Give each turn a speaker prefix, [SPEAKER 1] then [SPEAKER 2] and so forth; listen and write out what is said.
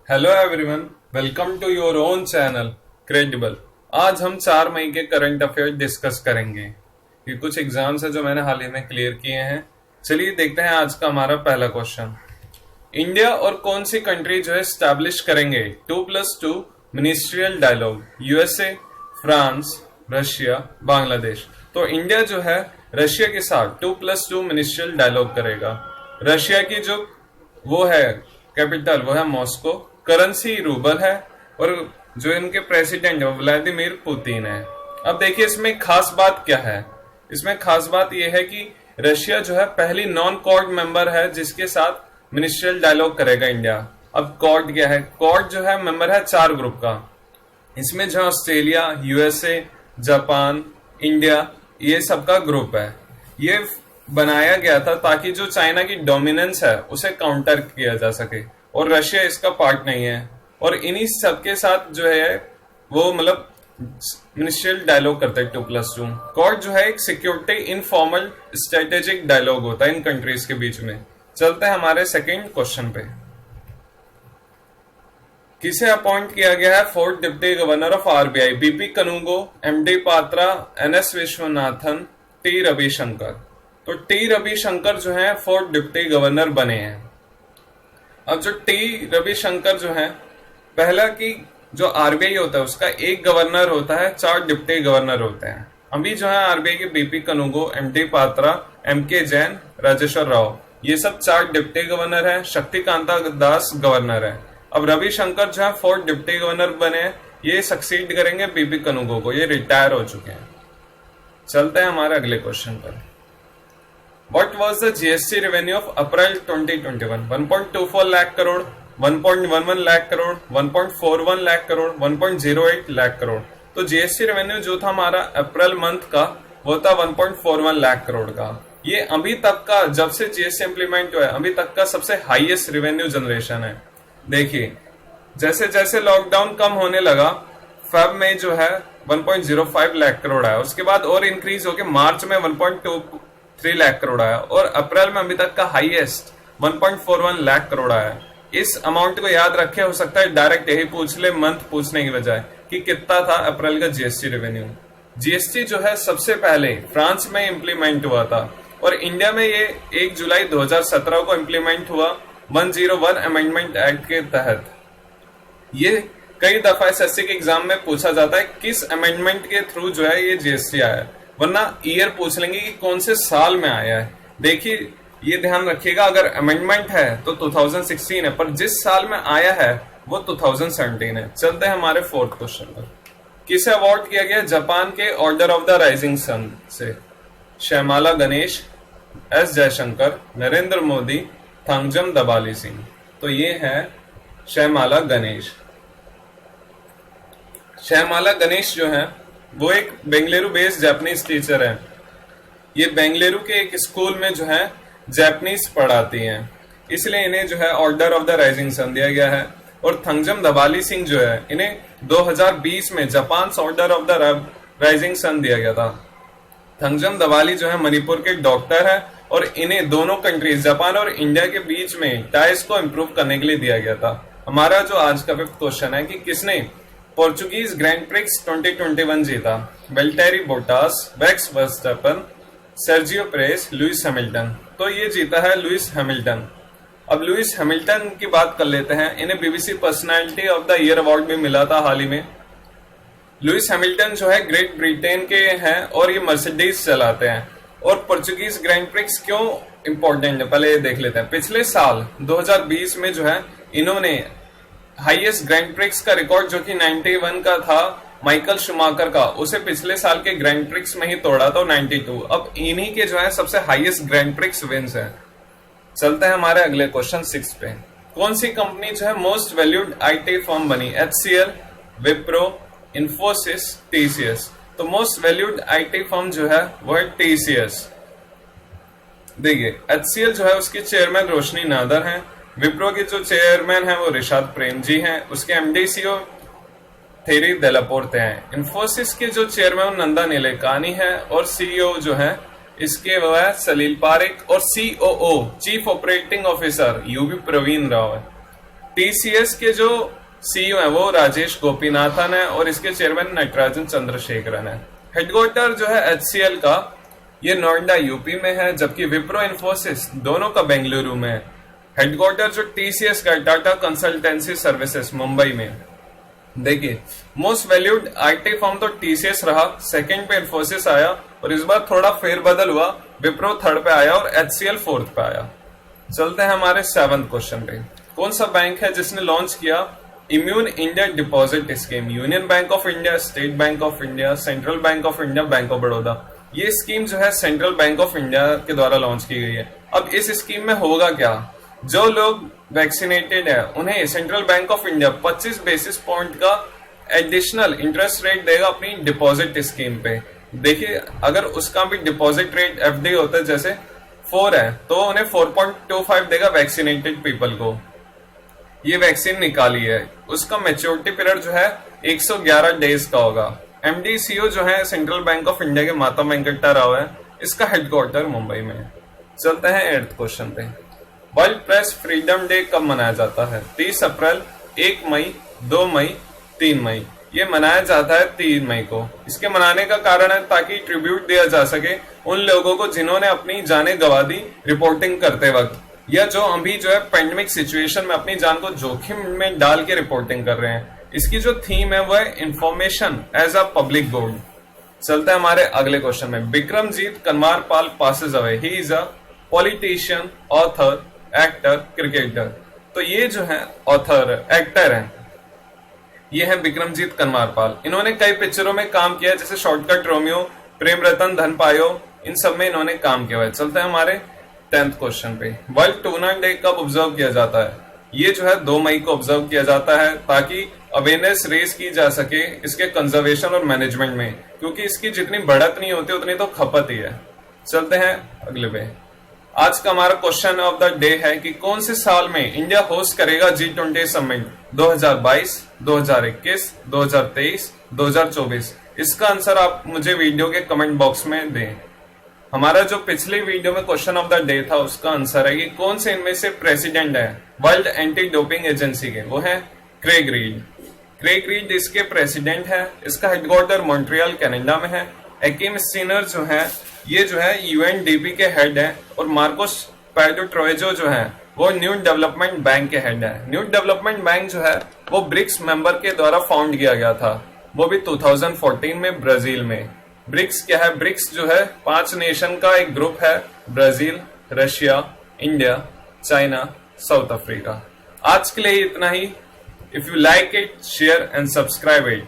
[SPEAKER 1] Hello everyone, welcome to your own channel credible. आज हम 4 मई के करंट अफेयर डिस्कस करेंगे। ये कुछ एग्जाम्स है जो मैंने हाल ही में क्लियर किए हैं। चलिए देखते हैं आज का हमारा पहला क्वेश्चन। इंडिया और कौन सी कंट्री जो है स्टैब्लिश करेंगे 2+2 ministerial dialogue? USA, France, Russia, Bangladesh. तो इंडिया जो है रशिया के साथ 2+2 मिनिस्ट्रियल डायलॉग करेगा। रशिया की जो वो है कैपिटल वो है मॉस्को, करेंसी रूबल है और जो इनके प्रेसिडेंट है वो व्लादिमीर पुतिन है। अब देखिए इसमें खास बात क्या है। इसमें खास बात यह है कि रशिया जो है पहली नॉन क्वाड मेंबर है जिसके साथ मिनिस्ट्रियल डायलॉग करेगा इंडिया। अब क्वाड क्या है? क्वाड जो है मेंबर है 4 ग्रुप का। इसमें जो ऑस्ट्रेलिया, यूएसए, जापान, इंडिया ये सबका ग्रुप है। ये बनाया गया था ताकि जो चाइना की डोमिनेंस है उसे काउंटर किया जा सके और रशिया इसका पार्ट नहीं है। और इन्हीं सबके साथ जो है वो मतलब मिनिस्ट्रियल डायलॉग करते हैं 2+2। क्वाड जो है एक सिक्योरिटी इनफॉर्मल स्ट्रेटेजिक डायलॉग होता है इन कंट्रीज के बीच में। चलते हैं हमारे सेकेंड क्वेश्चन पे। किसे अपॉइंट किया गया है fourth deputy governor of RBI? BP Kanungo, MD Patra, NS Vishwanathan, T Ravishankar. तो टी रविशंकर जो है फोर्थ डिप्टी गवर्नर बने हैं। अब जो टी रविशंकर जो है पहला की जो आरबीआई होता है उसका एक गवर्नर होता है, 4 डिप्टी गवर्नर होते हैं। अभी जो है आरबीआई के BP Kanungo, MD Patra, MK Jain, Rajeshwar Rao ये सब 4 डिप्टी गवर्नर है। शक्तिकांता दास गवर्नर है। अब रविशंकर जो है फोर्थ डिप्टी गवर्नर बने हैं। ये सक्सीड करेंगे बीपी कनुगो को, ये रिटायर हो चुके हैं। चलते हैं हमारे अगले क्वेश्चन पर। What was the GST revenue of April 2021? 1.24 lakh crore, 1.11 lakh crore, 1.41 lakh crore, 1.08 lakh crore. तो जीएसटी रेवेन्यू जो था हमारा अप्रैल मंथ का वो था 1.41 लाख करोड़ का। ये अभी तक का जब से जीएसटी इंप्लीमेंट हुआ है अभी तक का सबसे हाईएस्ट रेवेन्यू जनरेशन है। देखिए जैसे जैसे लॉकडाउन कम होने लगा फेब में जो है 1.05 लाख करोड़ आया, उसके बाद और इंक्रीज होकर मार्च में 1.23 लाख करोड़ आया और अप्रैल में अभी तक का हाईएस्ट 1.41 लाख करोड़ आया। इस अमाउंट को याद रखे, हो सकता है डायरेक्ट यही पूछ ले मंथ पूछने की बजाय कि कितना था अप्रैल का जीएसटी रेवेन्यू। जीएसटी जो है सबसे पहले फ्रांस में इंप्लीमेंट हुआ था और इंडिया में ये 1 जुलाई 2017 को इंप्लीमेंट हुआ 101 अमेंडमेंट एक्ट के तहत। ये कई दफा एसएससी के एग्जाम में पूछा जाता है किस अमेंडमेंट के थ्रू जो है ये जीएसटी आया है, वरना ईयर पूछ लेंगे कि कौन से साल में आया है। देखिए ये ध्यान रखिएगा, अगर अमेंडमेंट है तो 2016 है पर जिस साल में आया है वो 2017 है। चलते हैं हमारे फोर्थ क्वेश्चन पर। किसे अवार्ड किया गया जापान के order of the rising sun से? श्यामाला गणेश, एस जयशंकर, नरेंद्र मोदी, थंगजम दबाली सिंह। तो ये है श्यामाला गणेश। श्यामाला गणेश जो है वो एक बेंगलुरु बेस्ड जापानीज टीचर है। ये बेंगलुरु के एक स्कूल में जो है जापानीज पढ़ाती हैं, इसलिए इन्हें जो है order of the rising sun दिया गया है। और थंगजम दबाली सिंह जो है इन्हें 2020 में Japan order of the rising sun दिया गया था। थंगजम दबाली जो है मणिपुर के डॉक्टर है और इन्हें दोनों कंट्रीज जापान और इंडिया के बीच में टाइज को इंप्रूव करने के लिए दिया गया था। हमारा जो आज का फिफ्थ क्वेश्चन है कि किसने पोर्चुगीज ग्रैंड प्रिक्स 2021 जीता? Valtteri Bottas, Max Verstappen, Sergio Perez, Lewis Hamilton. तो ये जीता है लुइस हैमिल्टन। अब लुइस हैमिल्टन की बात कर लेते हैं। इन्हें BBC personality of the year award भी मिला था हाल ही में। लुइस हैमिल्टन जो है ग्रेट ब्रिटेन के हैं और ये मर्सिडीज चलाते हैं। और पोर्चुगीज ग्रैंड प्रिक्स क्यों इंपॉर्टेंट है पहले ये देख लेते हैं। पिछले साल 2020 में जो है इन्होंने हाईएस्ट ग्रैंड प्रिक्स का रिकॉर्ड जो कि 91 का था माइकल शुमाकर का, उसे पिछले साल के ग्रैंड प्रिक्स में ही तोड़ा था 92। अब इन्हीं के जो है सबसे हाईएस्ट ग्रैंड प्रिक्स विंस है। चलते हैं हमारे अगले क्वेश्चन 6 पे। कौन सी कंपनी जो है मोस्ट वैल्यूड आईटी फर्म बनी? HCL, Wipro, Infosys, TCS. तो मोस्ट वैल्यूड आईटी फर्म जो है वो है टीसीएस। देखिए एचसीएल जो है उसकी चेयरमैन रोशनी नादर हैं। विप्रो के जो चेयरमैन है वो रिशाद प्रेम जी हैं। उसके एमडी सीईओ थेरी देलापोर्ते हैं। इन्फोसिस के जो चेयरमैन नंदा नीलेकानी है और सीईओ जो है इसके वो है सलील पारेख और COO chief operating officer UV Praveen Rao है। टीसीएस के जो सीईओ है वो राजेश गोपीनाथन है और इसके चेयरमैन नटराजन चंद्रशेखरन है। हेडक्वार्टर जो है एचसीएल का ये नोएडा यूपी में है, जबकि विप्रो इन्फोसिस दोनों का बेंगलुरु में है। हेडक्वार्टर जो टीसीएस का टाटा कंसल्टेंसी सर्विसेज मुंबई में। देखिए मोस्ट वैल्यूड आईटी फर्म तो टीसीएस रहा, सेकंड पे इन्फोसिस आया और इस बार थोड़ा फेरबदल हुआ, विप्रो थर्ड पे आया और एचसीएल फोर्थ पे आया। चलते हैं हमारे 7th क्वेश्चन पे। कौन सा बैंक है जिसने लॉन्च किया immune India deposit scheme? Union bank of India, state bank of India, central bank of India, bank of Baroda. ये स्कीम जो है सेंट्रल बैंक ऑफ इंडिया के द्वारा लॉन्च की गई है। अब इस स्कीम में होगा क्या, जो लोग वैक्सीनेटेड है उन्हें central bank of India 25 basis point का एडिशनल इंटरेस्ट रेट देगा अपनी डिपॉजिट स्कीम पे। देखिए अगर उसका भी डिपॉजिट रेट एफडी होता है जैसे 4 है तो उन्हें 4.25 देगा वैक्सीनेटेड पीपल को। ये वैक्सीन निकाली है, उसका मैच्योरिटी पीरियड जो है 111 डेज का होगा। एमडी सीईओ जो है सेंट्रल बैंक ऑफ इंडिया के माता वेंकटा राव है, इसका हेडक्वार्टर मुंबई में है। चलते हैं 8th क्वेश्चन पे। वर्ल्ड प्रेस फ्रीडम डे कब मनाया जाता है? 30 अप्रैल, 1 मई, 2 मई, 3 मई। ये मनाया जाता है 3 मई को। इसके मनाने का कारण है ताकि ट्रिब्यूट दिया जा सके उन लोगों को जिन्होंने अपनी जानें गंवा दी रिपोर्टिंग करते वक्त, या जो अभी जो है पेंडेमिक सिचुएशन में अपनी जान को जोखिम में डाल के रिपोर्टिंग कर रहे हैं। इसकी जो थीम है वो है information as a public good. चलते हैं हमारे अगले क्वेश्चन में। Vikramjit Kanwarpal passes away, he is a politician, author, actor, cricketer. तो ये जो है ऑथर एक्टर है, ये है विक्रमजीत कनमारपाल। इन्होंने कई पिक्चरों में काम किया जैसे शॉर्टकट रोमियो, प्रेम रतन धन पायो, इन सब में इन्होंने काम किया है। चलते हैं हमारे 10th क्वेश्चन पे। वर्ल्ड टूना डे कब ऑब्जर्व किया जाता है? ये जो है 2 मई को ऑब्जर्व किया जाता है ताकि अवेयरनेस रेस की जा सके इसके कंजर्वेशन और मैनेजमेंट में, क्योंकि इसकी जितनी बढ़त नहीं होती उतनी तो खपत ही है। चलते हैं अगले पे। आज का हमारा क्वेश्चन ऑफ द डे है कि कौन से साल में इंडिया होस्ट करेगा G20 समिट? 2022, 2021, 2023, 2024? इसका आंसर आप मुझे वीडियो के कमेंट बॉक्स में दें। हमारा जो पिछले वीडियो में क्वेश्चन ऑफ द डे था उसका आंसर है कि कौन से इनमें से प्रेसिडेंट है वर्ल्ड एंटी डोपिंग एजेंसी के? वो है क्रेग रीड। क्रेग रीड इसके प्रेसिडेंट है। इसका हेडक्वार्टर मॉन्ट्रियल कनाडा में है। एकिम स्टीनर जो है ये जो है यूएनडीपी के हेड है और मार्कोस पैडोट्रोएजो जो है वो न्यू डेवलपमेंट बैंक के हेड है। न्यू डेवलपमेंट बैंक जो है वो ब्रिक्स मेंबर के द्वारा फाउंड किया गया था, वो भी 2014 में ब्राजील में। ब्रिक्स क्या है? ब्रिक्स जो है 5 नेशन का एक ग्रुप है, Brazil, Russia, India, China, South Africa. आज के लिए इतना ही। If you like it, share and subscribe it.